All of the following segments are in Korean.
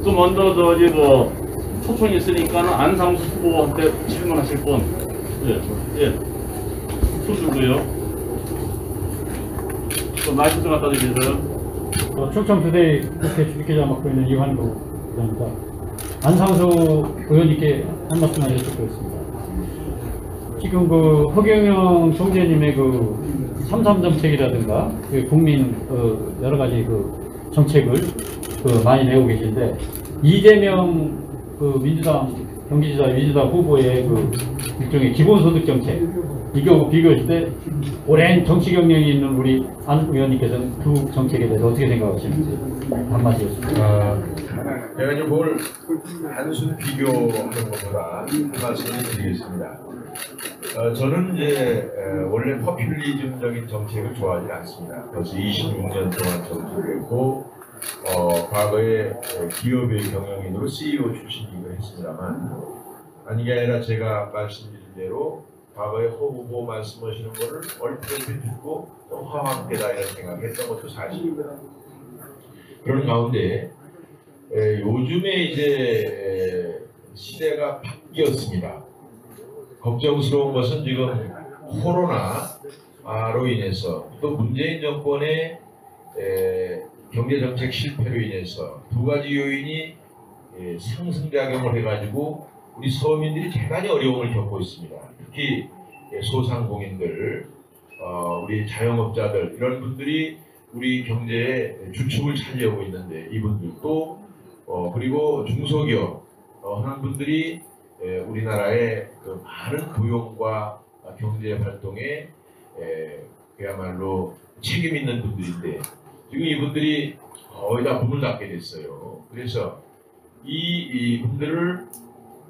또 먼저 저기 초청이 있으니까는 안상수 후보한테 질문하실 분, 예, 손 들고요. 마이크 좀 갖다 주세요. 충청투데이 국회 주기자 맡고 있는 이환구 기자입니다. 안상수 의원님께 한 말씀만 여쭙겠습니다. 지금 허경영 총재님의 3.3 정책이라든가 국민 여러 가지 정책을 많이 내고 계신데, 이재명 민주당 경기지사 민주당 후보의 일종의 기본소득 정책, 이거 비교했을 때 오랜 정치 경력이 있는 우리 안 의원님께서는 그 정책에 대해서 어떻게 생각하시는지 한마디였습니다. 제가 이제 뭘 단순 비교하는 것보다 한 말씀을 드리겠습니다. 저는 이제 원래 포퓰리즘적인 정책을 좋아하지 않습니다. 벌써 26년 동안 정치를 했고, 과거에 기업의 경영인으로 CEO 출신이기도 했습니다만, 아닌 게 아니라 제가 말씀드린 대로 과거에 허 후보 말씀하시는 거를 얼핏 듣고 좀 허황되다 이런 생각했던 것도 사실입니다. 그런 가운데 요즘에 이제 시대가 바뀌었습니다. 걱정스러운 것은 지금 코로나로 인해서 또 문재인 정권의 경제정책 실패로 인해서 두 가지 요인이 상승작용을 해가지고 우리 서민들이 대단히 어려움을 겪고 있습니다. 특히 소상공인들, 우리 자영업자들, 이런 분들이 우리 경제의 주축을 차지하고 있는데, 이분들도 그리고 중소기업 하는 분들이 우리나라의 많은 고용과 경제 활동에 그야말로 책임 있는 분들인데, 지금 이분들이 거의 다 문을 닫게 됐어요. 그래서 이 분들을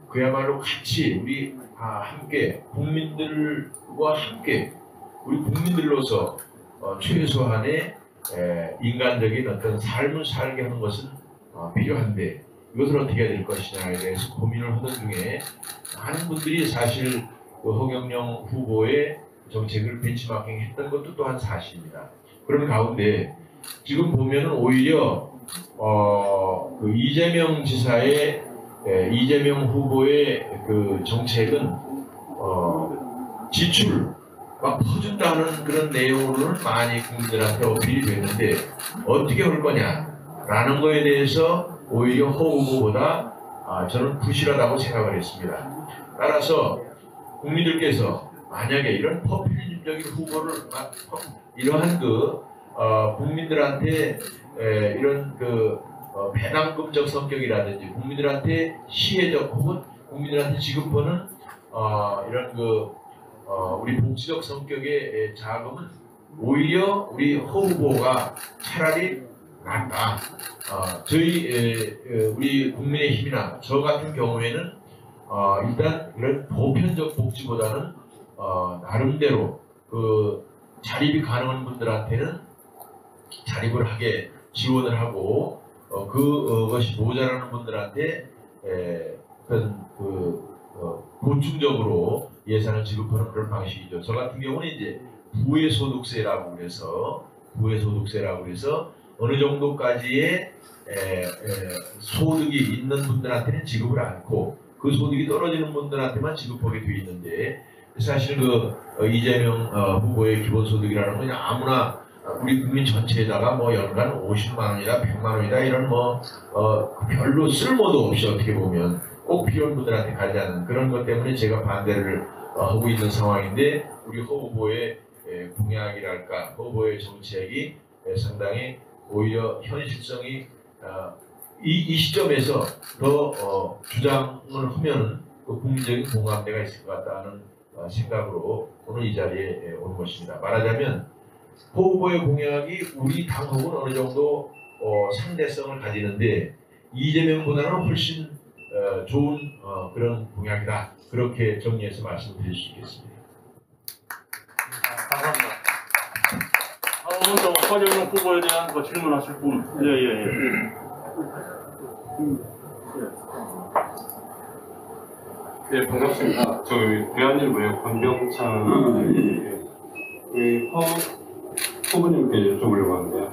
그야말로 같이 우리 함께 국민들과 함께 우리 국민들로서 최소한의 인간적인 어떤 삶을 살게 하는 것은 필요한데, 이것을 어떻게 해야 될 것이냐에 대해서 고민을 하던 중에 많은 분들이 사실 허경영 후보의 정책을 벤치마킹 했던 것도 또한 사실입니다. 그런 가운데 지금 보면은 오히려 이재명 지사의 이재명 후보의 정책은 지출 막 퍼준다는 그런 내용을 많이 국민들한테 어필이 됐는데, 어떻게 할 거냐라는 거에 대해서 오히려 허 후보보다 저는 부실하다고 생각을 했습니다. 따라서 국민들께서 만약에 이런 포퓰리즘적인 후보를 이러한 국민들한테 이런 배당금적 성격이라든지 국민들한테 시혜적 혹은 국민들한테 지급하는 이런 우리 복지적 성격의 자금은 오히려 우리 허 후보가 차라리 낫다. 우리 국민의힘이나 저 같은 경우에는 일단 이런 보편적 복지보다는 나름대로 자립이 가능한 분들한테는 자립을 하게 지원을 하고, 그것이 모자라는 분들한테 보충적으로 예산을 지급하는 그런 방식이죠. 저 같은 경우는 이제 부의소득세라고 해서 어느 정도까지의 소득이 있는 분들한테는 지급을 않고, 그 소득이 떨어지는 분들한테만 지급하게 되어 있는데, 사실 이재명 후보의 기본소득이라는 건 그냥 아무나 우리 국민 전체에다가 연간 50만 원이다 100만 원이다 이런 별로 쓸모도 없이 어떻게 보면 꼭 필요한 분들한테 가지 않는 그런 것 때문에 제가 반대를 하고 있는 상황인데, 우리 허 후보의 공약이랄까, 허 후보의 정책이 상당히 오히려 현실성이 이 시점에서 더 주장을 하면 국민적인 공감대가 있을 것 같다는 생각으로 오늘 이 자리에 온 것입니다. 말하자면 허 후보의 공약이 우리 당하고는 어느 정도 상대성을 가지는데, 이재명보다는 훨씬 좋은 그런 공약이다. 그렇게 정리해서 말씀드릴 수 있겠습니다. 감사합니다. 먼저 허경영 후보에 대한 질문하실 분. 네, 반갑습니다. 대한일보의 권병창 후보님께 여쭤보려고 하는데요.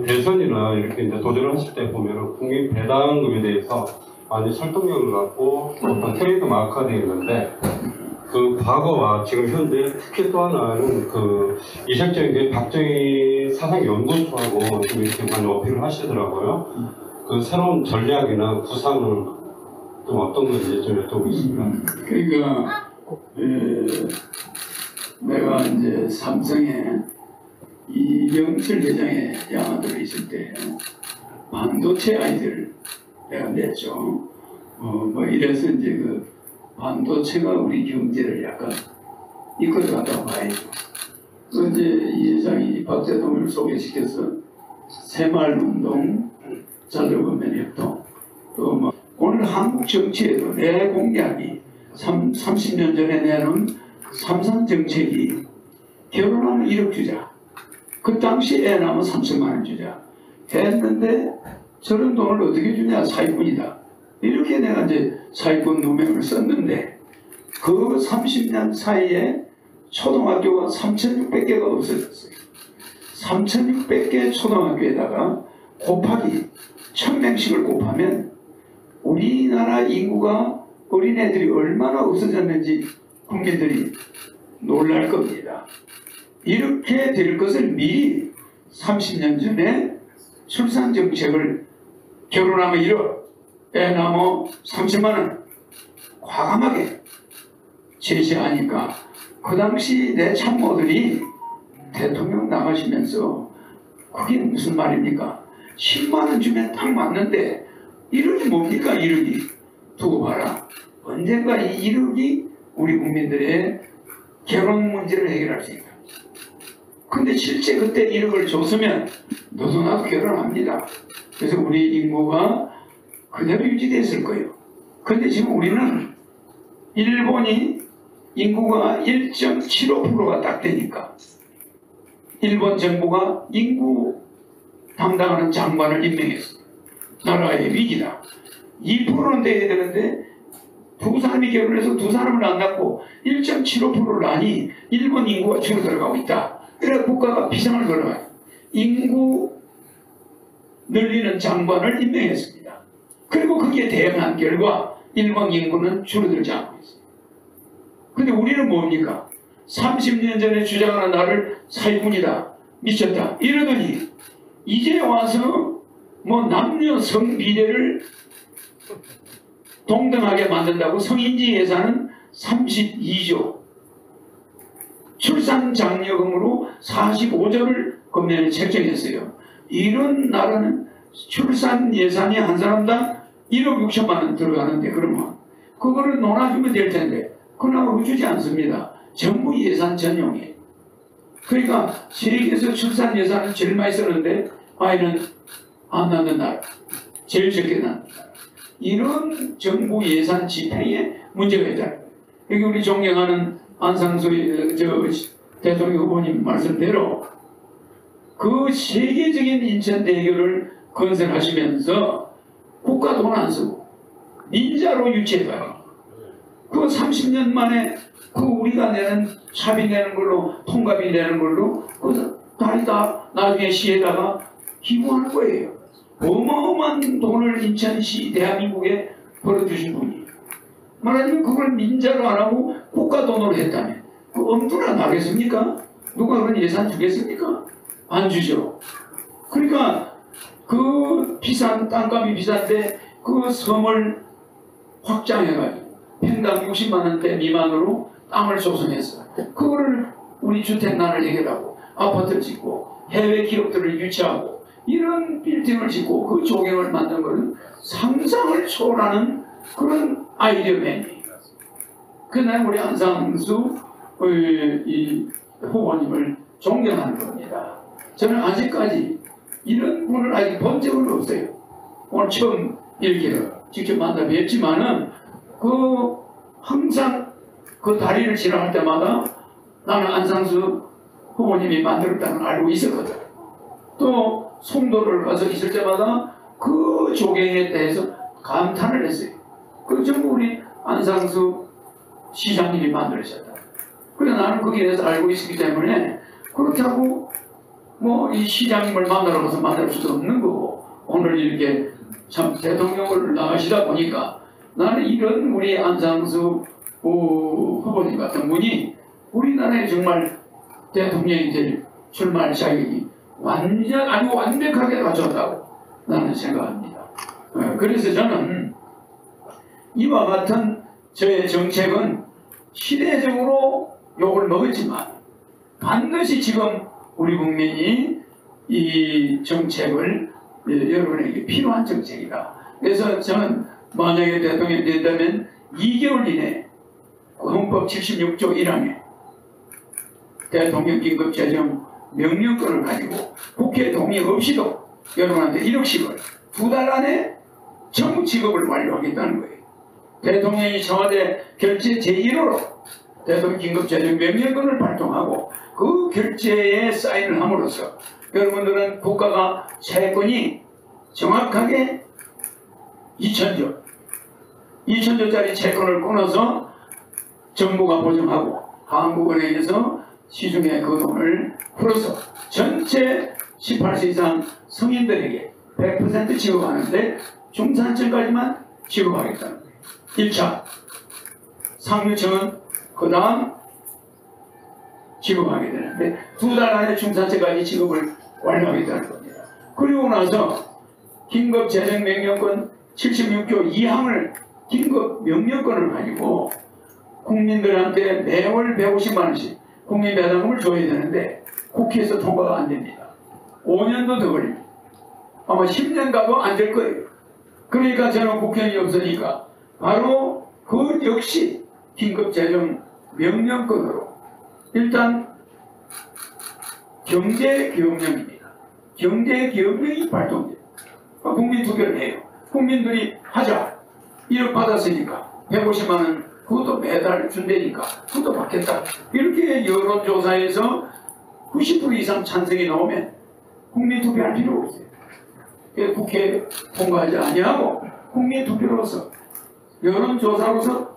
대선이나 이렇게 이제 도전을 하실 때 보면은 국민 배당금에 대해서 많이 설득력을 갖고 어떤 트레이드 마크가 되어 있는데 그 과거와 지금 현재 특히 또 하나는 그 이색적인 게 박정희 사상연구소하고 좀 이렇게 많이 어필을 하시더라고요. 그 새로운 전략이나 구상을 좀 어떤 건지 좀 여쭤보겠습니다. 그러니까 내가 이제 삼성에 이병철 회장의 양아들이 있을 때 반도체 아이들 내가 냈죠. 뭐 이래서 이제 그 반도체가 우리 경제를 약간 이끌어갔다고 봐야죠. 그 이제 이 회장이 박 대통령을 소개시켜서 새마을운동, 자유공명협동, 또 뭐 오늘 한국 정치에도 내 공약이 30년 전에 내놓은 삼선 정책이 결혼하면 1억 주자. 그 당시 애 낳으면 3천만 원 주자. 했는데 저런 돈을 어떻게 주냐? 사기꾼이다. 이렇게 내가 이제 사기꾼 누명을 썼는데 그 30년 사이에 초등학교가 3,600개가 없어졌어요. 3,600개 초등학교에다가 곱하기 1,000명씩을 곱하면 우리나라 인구가 어린애들이 얼마나 없어졌는지 국민들이 놀랄 겁니다. 이렇게 될 것을 미리 30년 전에 출산 정책을 결혼하면 1억, 애 낳으면 3천만 원 과감하게 제시하니까 그 당시 내 참모들이 대통령 나가시면서 그게 무슨 말입니까? 10만 원 주면 딱 맞는데 1억이 뭡니까? 1억이 두고 봐라. 언젠가 이 1억이 우리 국민들의 결혼 문제를 해결할 수 있다. 근데 실제 그때 1억을 줬으면 너도 나도 결혼합니다. 그래서 우리 인구가 그대로 유지됐을 거예요. 근데 지금 우리는 일본이 인구가 1.75%가 딱 되니까 일본 정부가 인구 담당하는 장관을 임명했어요. 나라의 위기다. 2%는 돼야 되는데 두 사람이 결혼해서 두 사람을 안 낳고 1.75%를 하니 일본 인구가 줄어들어가고 있다. 그래서 국가가 비상을 걸어가요. 인구 늘리는 장관을 임명했습니다. 그리고 거기에 대응한 결과 일본 인구는 줄어들지 않고 있습니다. 근데 우리는 뭡니까? 30년 전에 주장하는 나를 사기꾼이다, 미쳤다 이러더니 이제 와서 뭐 남녀 성비례를 동등하게 만든다고 성인지 예산은 32조, 출산 장려금으로 45조를 금년에 책정했어요. 이런 나라는 출산 예산이 한 사람당 1억 6천만 원 들어가는데 그러면 그거를 논아주면 될 텐데 그나마 주지 않습니다. 정부 예산 전용이에요. 그러니까 세계에서 출산 예산을 제일 많이 쓰는데 아이는 안 낳는 나라, 제일 적게 낳는 나라. 이런 정부 예산 집행에 문제가 있다. 여기 우리 존경하는 안상수 대통령 후보님 말씀대로 그 세계적인 인천대교를 건설하시면서 국가 돈 안 쓰고 민자로 유치해가요. 그 30년 만에 그 우리가 내는 차비 내는 걸로 통갑이 내는 걸로 그 다리 다 나중에 시에다가 기부하는 거예요. 어마어마한 돈을 인천시 대한민국에 벌어주신 분이 말하자면 그걸 민자로 안 하고 국가 돈으로 했다면 그 엄두나 나겠습니까? 누가 그런 예산 주겠습니까? 안 주죠. 그러니까 그 비싼 땅값이 비싼데 그 섬을 확장해가지고 평당 60만 원대 미만으로 땅을 조성해서 그거를 우리 주택난을 해결하고 아파트를 짓고 해외 기업들을 유치하고 이런 빌딩을 짓고 그 조경을 만든 것은 상상을 초월하는 그런 아이디어맨이. 그날 우리 안상수 이 후보님을 존경하는 겁니다. 저는 아직까지 이런 분을 아직 본 적은 없어요. 오늘 처음 이렇게 직접 만나 뵙지만은 그 항상 그 다리를 지나갈 때마다 나는 안상수 후보님이 만들었다는 걸 알고 있었거든. 또 송도를 가서 있을 때마다 그 조경에 대해서 감탄을 했어요. 그 전부 우리 안상수 시장님이 만들으셨다. 그래서 나는 거기에 대해서 알고 있었기 때문에 그렇다고 뭐 이 시장님을 만나러 가서 만날 수도 없는 거고 오늘 이렇게 참 대통령을 나가시다 보니까 나는 이런 우리 안상수 후보님 같은 분이 우리나라에 정말 대통령이 될 출마할 자격이 아주 완벽하게 갖췄다고 나는 생각합니다. 그래서 저는 이와 같은 저의 정책은 시대적으로 욕을 먹었지만 반드시 지금 우리 국민이 이 정책을 여러분에게 필요한 정책이다. 그래서 저는 만약에 대통령이 된다면 2개월 이내에 헌법 76조 1항에 대통령 긴급재정 명령권을 가지고 국회 동의 없이도 여러분한테 1억씩을 2달 안에 전부 지급을 완료하겠다는 거예요. 대통령이 청와대 결재 제1호로 대통령 긴급재정 명령권을 발동하고 그 결재에 사인을 함으로써 여러분들은 국가가 채권이 정확하게 2,000조짜리 채권을 끊어서 정부가 보증하고 한국은행에서 시중에 그 돈을 풀어서 전체 18세 이상 성인들에게 100% 지급하는데 중산층까지만 지급하겠다는 거예요. 1차 상류층은 그 다음 지급하게 되는데 2달 안에 중산층까지 지급을 완료하겠다는 겁니다. 그리고 나서 긴급재정명령권 76조 2항을 긴급명령권을 가지고 국민들한테 매월 150만 원씩 국민배당금을 줘야 되는데 국회에서 통과가 안 됩니다. 5년도 더 걸립니다. 아마 10년 가도 안 될 거예요. 그러니까 저는 국회의원이 없으니까 바로 그 역시 긴급재정명령권으로 일단 경제기업령입니다. 경제기업령이 발동돼요. 국민투표를 해요. 국민들이 하자. 1억 받았으니까 150만 원 그것도 매달 준다니까 그것도 받겠다. 이렇게 여론조사에서 90% 이상 찬성이 나오면 국민투표할 필요가 없어요. 국회 통과하지 아니하고 국민투표로서 여론조사로서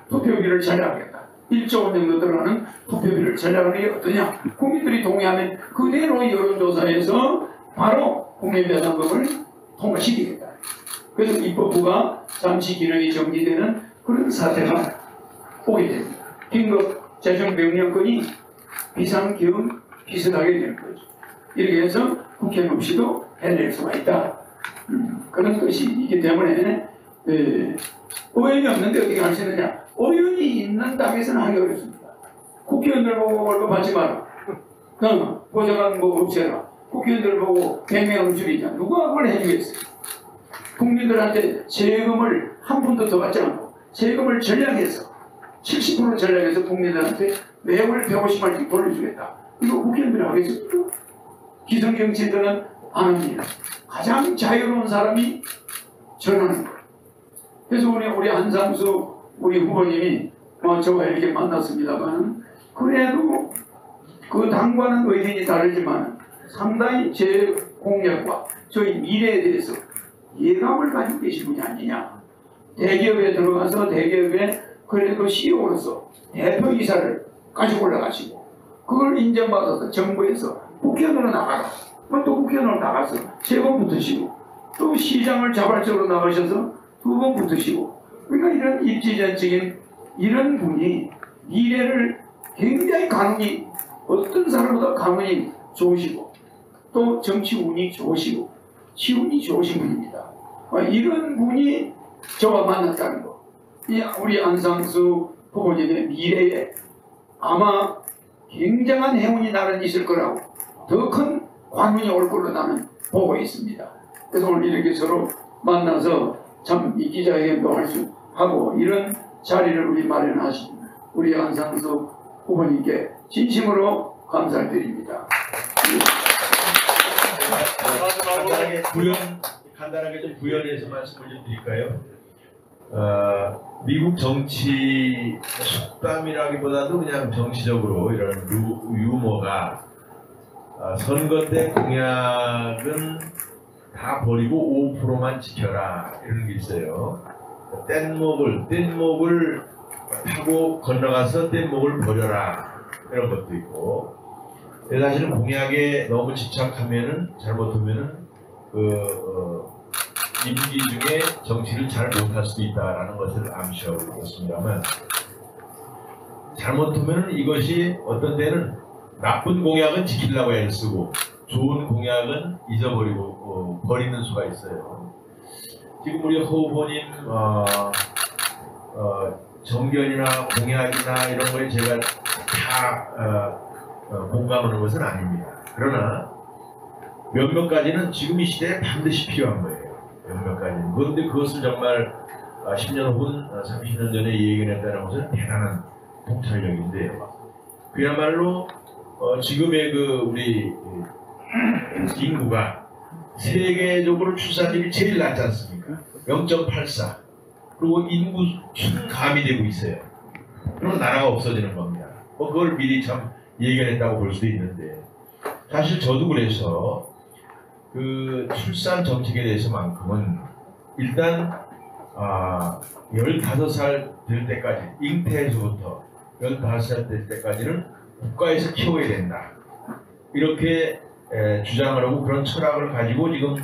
투표비를 전략하겠다. 1조 원 정도 들어가는 투표비를 전략하는 게 어떠냐. 국민들이 동의하면 그대로 여론조사에서 바로 국민배당금을 통과시키겠다. 그래서 입법부가 잠시 기능이 정지되는 그런 사태가 오게 됩니다. 긴급재정명령권이 비상기금 비슷하게 되는 거죠. 이렇게 해서 국회 없이도 해낼 수가 있다. 그런 뜻이기 때문에 의원이 없는데 어떻게 할 수 있느냐. 의원이 있는 당에서는 하기 어렵습니다. 국회의원들 보고 월급 받지 마라. 보좌관 뭐 없애라. 국회의원들 보고 100명을 줄이자. 누가 그걸 해주겠어요. 국민들한테 세금을 한 푼도 더 받지 않고 세금을 전략해서 70% 전략해서 국민들한테 매월 150만 원씩 돌려주겠다. 이거 국회의원들이 하겠습니까? 기성정치인들은 안 합니다. 가장 자유로운 사람이 전하는 거예요. 그래서 우리 안상수 우리 후보님이 저와 이렇게 만났습니다만 그래도 그 당과는 의견이 다르지만 상당히 제 공약과 저희 미래에 대해서 예감을 가지고 계신 분이 아니냐. 대기업에 들어가서 대기업에 그래도 CEO로서 대표이사를 가지고 올라가시고 그걸 인정받아서 정부에서 국회의원으로 나가라. 또 국회의원으로 나가서 3번 붙으시고 또 시장을 자발적으로 나가셔서 2번 붙으시고 그러니까 이런 입지전적인 이런 분이 미래를 굉장히 가능이 어떤 사람보다 가능이 좋으시고 또 정치 운이 좋으시고 치운이 좋으신 분입니다. 이런 분이 저와 만났다는 거. 우리 안상수 후보님의 미래에 아마 굉장한 행운이 나는 있을 거라고 더 큰 관운이 올 걸로 나는 보고 있습니다. 그래서 오늘 이렇게 서로 만나서 참 이 기자회견도 할 수 하고 이런 자리를 우리 마련하신 우리 안상수 후보님께 진심으로 감사를 드립니다. 간단하게 좀 부연해서 말씀을 좀 드릴까요? 미국 정치 속담이라기보다도 그냥 정치적으로 이런 유머가 선거 때 공약은 다 버리고 5%만 지켜라 이런 게 있어요. 뗏목을 타고 건너가서 뗏목을 버려라 이런 것도 있고 사실은 공약에 너무 집착하면은 잘못하면은 임기 중에 정치를 잘 못할 수도 있다라는 것을 암시하고 있습니다만 잘못하면 이것이 어떤 때는 나쁜 공약은 지키려고 애를 쓰고 좋은 공약은 잊어버리고 버리는 수가 있어요. 지금 우리 허 후보님 정견이나 공약이나 이런 거에 제가 다 공감하는 것은 아닙니다. 그러나 몇몇 가지는 지금 이 시대에 반드시 필요한 거예요. 몇몇 가지는. 그런데 그것을 정말 10년 혹은 30년 전에 예견했다는 것은 대단한 통찰력인데요. 그야말로 지금의 우리 인구가 세계적으로 출산율이 제일 낮지 않습니까? 0.84. 그리고 인구 순감이 되고 있어요. 그러면 나라가 없어지는 겁니다. 그걸 미리 참 예견했다고 볼 수도 있는데 사실 저도 그래서 출산 정책에 대해서만큼은 일단 15살 될 때까지 잉태에서부터 15살 될 때까지는 국가에서 키워야 된다. 이렇게 주장을 하고 그런 철학을 가지고 지금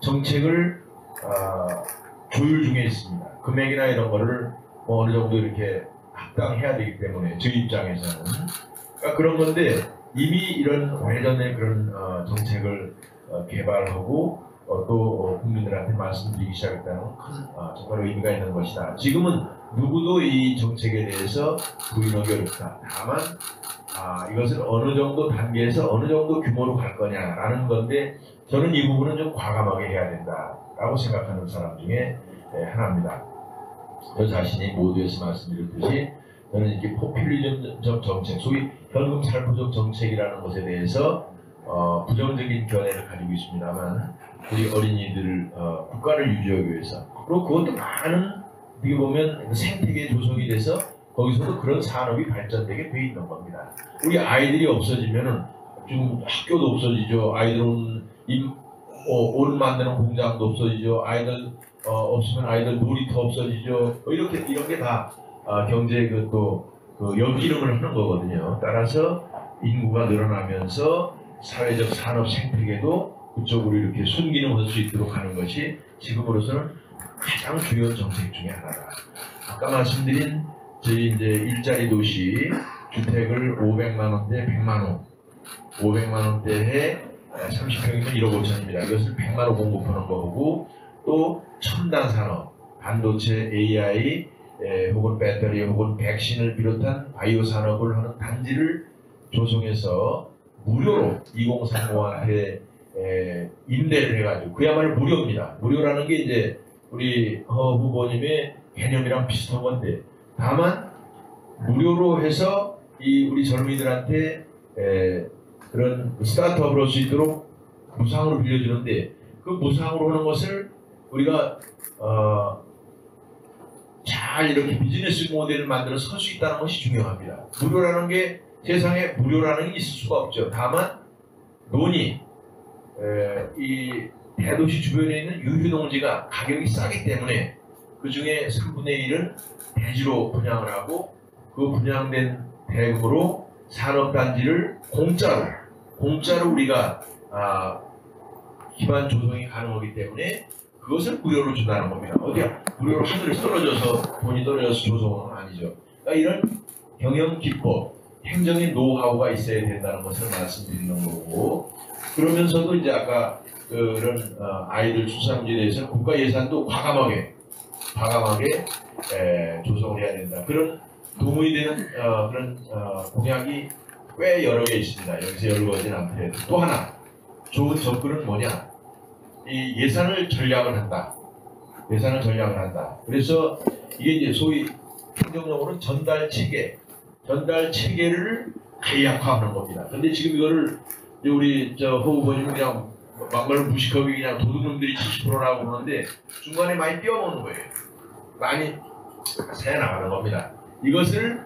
정책을 조율 중에 있습니다. 금액이나 이런 거를 어느 정도 이렇게 합당해야 되기 때문에 저희 입장에서는 그런 건데 이미 이런 오래전에 그런 정책을 개발하고 또 국민들한테 말씀드리기 시작했다는 건 큰 정말 의미가 있는 것이다. 지금은 누구도 이 정책에 대해서 부인하기 어렵다. 다만 이것을 어느 정도 단계에서 어느 정도 규모로 갈 거냐라는 건데 저는 이 부분은 좀 과감하게 해야 된다라고 생각하는 사람 중에 하나입니다. 저 자신이 모두에서 말씀드렸듯이 저는 이렇게 포퓰리즘적 정책, 소위 현금 살포적 정책이라는 것에 대해서 부정적인 견해를 가지고 있습니다만 우리 어린이들 국가를 유지하기 위해서 그리고 그것도 많은 어떻게 보면 생태계 조성이 돼서 거기서도 그런 산업이 발전되게 돼 있는 겁니다. 우리 아이들이 없어지면은 지금 학교도 없어지죠. 아이들은 옷 만드는 공장도 없어지죠. 아이들 없으면 아이들 놀이터 없어지죠. 이런 게 다 경제 역기능을 하는 거거든요. 따라서 인구가 늘어나면서 사회적 산업 생태계도 그쪽으로 이렇게 순기능할 수 있도록 하는 것이 지금으로서는 가장 중요한 정책 중에 하나다. 아까 말씀드린 저희 이제 일자리 도시 주택을 500만 원대 100만 원, 500만 원대에 30평이면 1억 5천입니다. 이것을 100만 원 공급하는 거고 또 첨단 산업, 반도체, AI 혹은 배터리 혹은 백신을 비롯한 바이오 산업을 하는 단지를 조성해서 무료로 2030한테 임대를 해가지고 그야말로 무료입니다. 무료라는 게 이제 우리 허 후보님의 개념이랑 비슷한 건데 다만 무료로 해서 우리 젊은이들한테 그런 스타트업을 할 수 있도록 무상으로 빌려주는데 그 무상으로 하는 것을 우리가 잘 이렇게 비즈니스 모델을 만들어 설 수 있다는 것이 중요합니다. 무료라는 게 세상에 무료라는 게 있을 수가 없죠. 다만 논이 이 대도시 주변에 있는 유휴농지가 가격이 싸기 때문에 그 중에 3분의 1은 대지로 분양을 하고 그 분양된 대금으로 산업단지를 공짜로 우리가 기반 조성이 가능하기 때문에 그것을 무료로 준다는 겁니다. 어디야? 무료로 하늘에서 떨어져서 돈이 떨어져서 조성은 아니죠. 그러니까 이런 경영 기법, 행정의 노하우가 있어야 된다는 것을 말씀드리는 거고 그러면서도 이제 아까 그런 아이들 출산 문제에 대해서 국가 예산도 과감하게 조성을 해야 된다. 그런 도움이 되는 그런 공약이 꽤 여러 개 있습니다. 여기서 열거하지는 않더라도 또 하나 좋은 접근은 뭐냐? 이 예산을 전략을 한다. 그래서 이게 이제 소위 행정용어로는 전달 체계를 간략화하는 겁니다. 근데 지금 이거를 우리 허 후보님 그냥 막말로 무식하게 그냥 도둑놈들이 70%라고 그러는데 중간에 많이 띄워놓는 거예요. 많이 새 나가는 겁니다. 이것을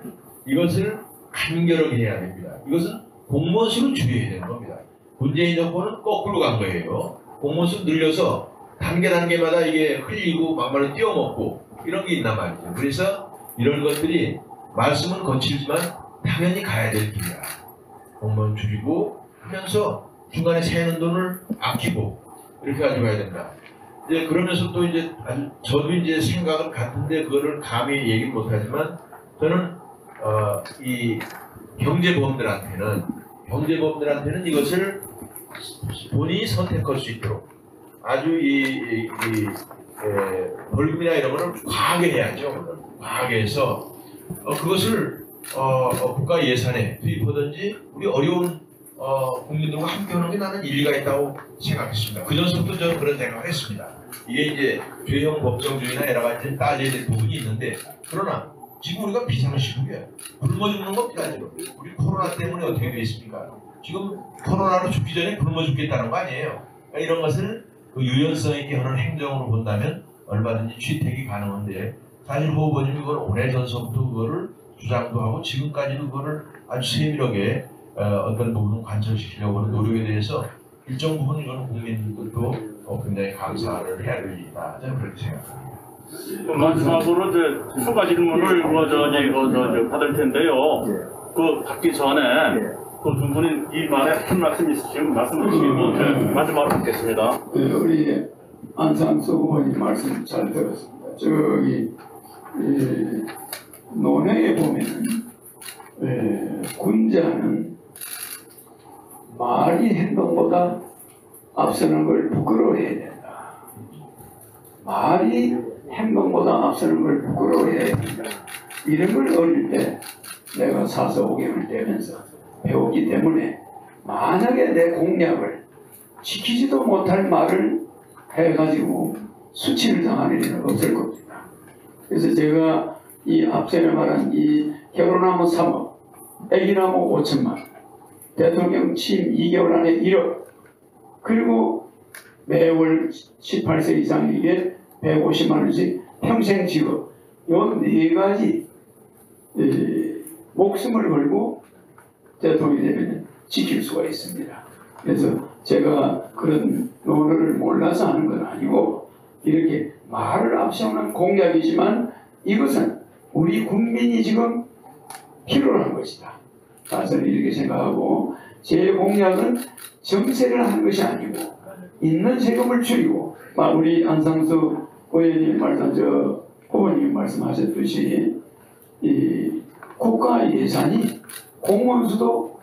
간결하게 해야 됩니다. 이것은 공무원 수를 줄여야 되는 겁니다. 문재인 정부는 거꾸로 간 거예요. 공무원 수 늘려서 단계마다 이게 흘리고 막말로 띄워먹고 이런 게 있단 말이죠. 그래서 이런 것들이 말씀은 거칠지만 당연히 가야 될 길이야. 공무원 줄이고 하면서 중간에 새는 돈을 아끼고 이렇게 가져가야 된다. 이제 그러면서 또 이제 저도 이제 생각은 같은데 그거를 감히 얘기를 못하지만 저는 이 경제범들한테는 이것을 본인이 선택할 수 있도록 아주 벌금이나 이런 거를 과하게 해야죠. 과하게 해서 그것을 국가 예산에 투입하든지 우리 어려운 국민들과 함께 하는 게 나는 일리가 있다고 생각했습니다. 그 전부터 저는 그런 생각을 했습니다. 이게 이제 죄형 법정주의나 여러 가지 따져야 될 부분이 있는데 그러나 지금 우리가 비상시국이에요. 굶어 죽는 겁니다. 지금 우리 코로나 때문에 어떻게 되어 있습니까? 지금 코로나로 죽기 전에 굶어 죽겠다는 거 아니에요. 그러니까 이런 것을 그 유연성 있게 하는 행정으로 본다면 얼마든지 취택이 가능한데 사실 호 후보님이 그걸 오래전서부터 그거를 주장도 하고 지금까지도 그거를 아주 세밀하게 어떤 부분을 관철시키려고 하는 노력에 대해서 일정 부분 이거는 국민들도 굉장히 감사를 해야 될 일이다. 저는 그렇게 생각합니다. 마지막으로 추가 질문을 받을 텐데요. 그 받기 전에 그 두 분이 이 말에 한 말씀 있으시면 말씀 주시고 마지막으로 받겠습니다. 우리 안상수 후보님 말씀 잘 들었습니다. 저기 논회에 보면은 군자는 말이 행동보다 앞서는 걸 부끄러워해야 된다. 말이 행동보다 앞서는 걸 부끄러워해야 된다. 이런 걸 어릴 때 내가 사서오경을 떼면서 배웠기 때문에 만약에 내 공약을 지키지도 못할 말을 해가지고 수치를 당하는 일은 없을 겁니다. 그래서 제가 이 앞전에 말한 이 결혼하면 3억, 애기 나면 5천만, 대통령 취임 2개월 안에 1억, 그리고 매월 18세 이상에게 150만 원씩 평생 지급, 요 4가지 목숨을 걸고 대통령이 되면 지킬 수가 있습니다. 그래서 제가 그런 논어를 몰라서 하는 건 아니고 이렇게 말을 앞세우는 공약이지만 이것은 우리 국민이 지금 필요로 한 것이다. 저는 이렇게 생각하고 제 공약은 정세를 한 것이 아니고 있는 세금을 줄이고 우리 안상수 의원님 후보님 말씀하셨듯이 이 국가 예산이 공무원 수도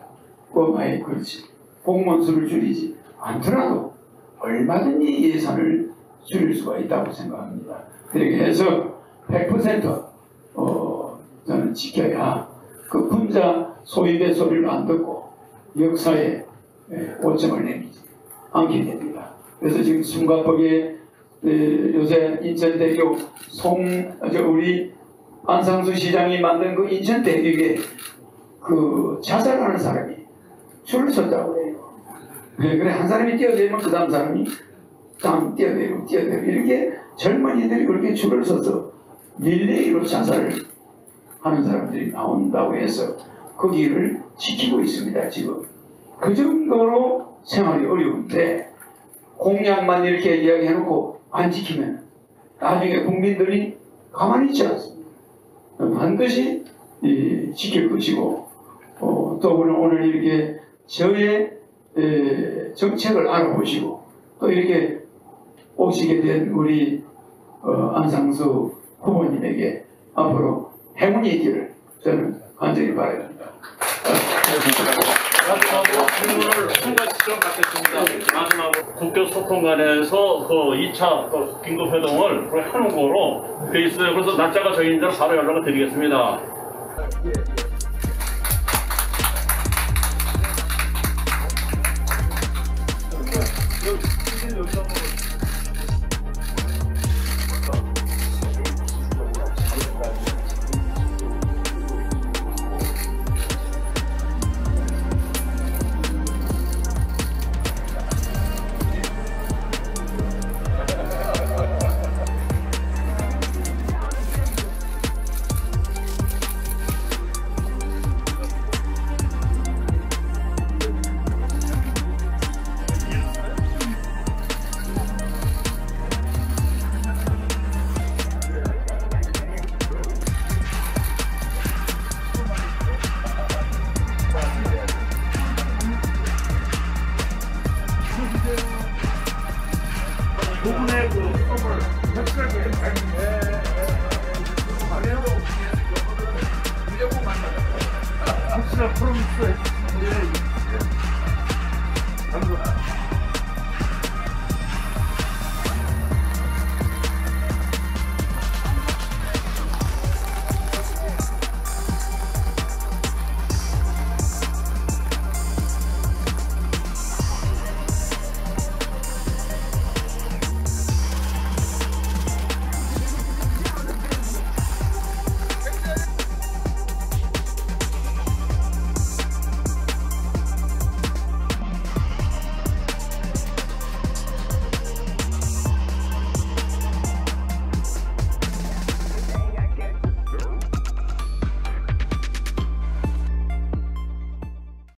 그렇지 공무원 수를 줄이지 않더라도 얼마든지 예산을 줄일 수가 있다고 생각합니다. 그렇게 해서 100% 저는 지켜야 그 군자 소입의 소리를 안 듣고 역사에 오점을 내리지 않게 됩니다. 그래서 지금 숨가쁘게 요새 인천대교 우리 안상수 시장이 만든 그 인천대교에 그 자살하는 사람이 줄을 섰다고 해요. 그래 한 사람이 뛰어내리면 그 다음 사람이 다음 뛰어내리고 이렇게 젊은이들이 그렇게 줄을 서서 릴레이로 자살을 하는 사람들이 나온다고 해서 그 길을 지키고 있습니다. 지금 그 정도로 생활이 어려운데 공약만 이렇게 이야기해놓고 안 지키면 나중에 국민들이 가만히 있지 않습니다. 반드시 지킬 것이고 또 오늘 이렇게 저의 정책을 알아보시고 또 이렇게 오시게 된 우리 안상수 후보님에게 앞으로 행운이 있기를 저는 간절히 바랍니다. 마지막으로 질문을 한 가지씩 받겠습니다. 마지막으로 국교 소통관에서 그 2차 긴급 회동을 하는 거로 돼 있어요. 그래서 날짜가 정해진 대로 바로 연락을 드리겠습니다. 부분의 그 수업을 확실하게 확실한 프로미스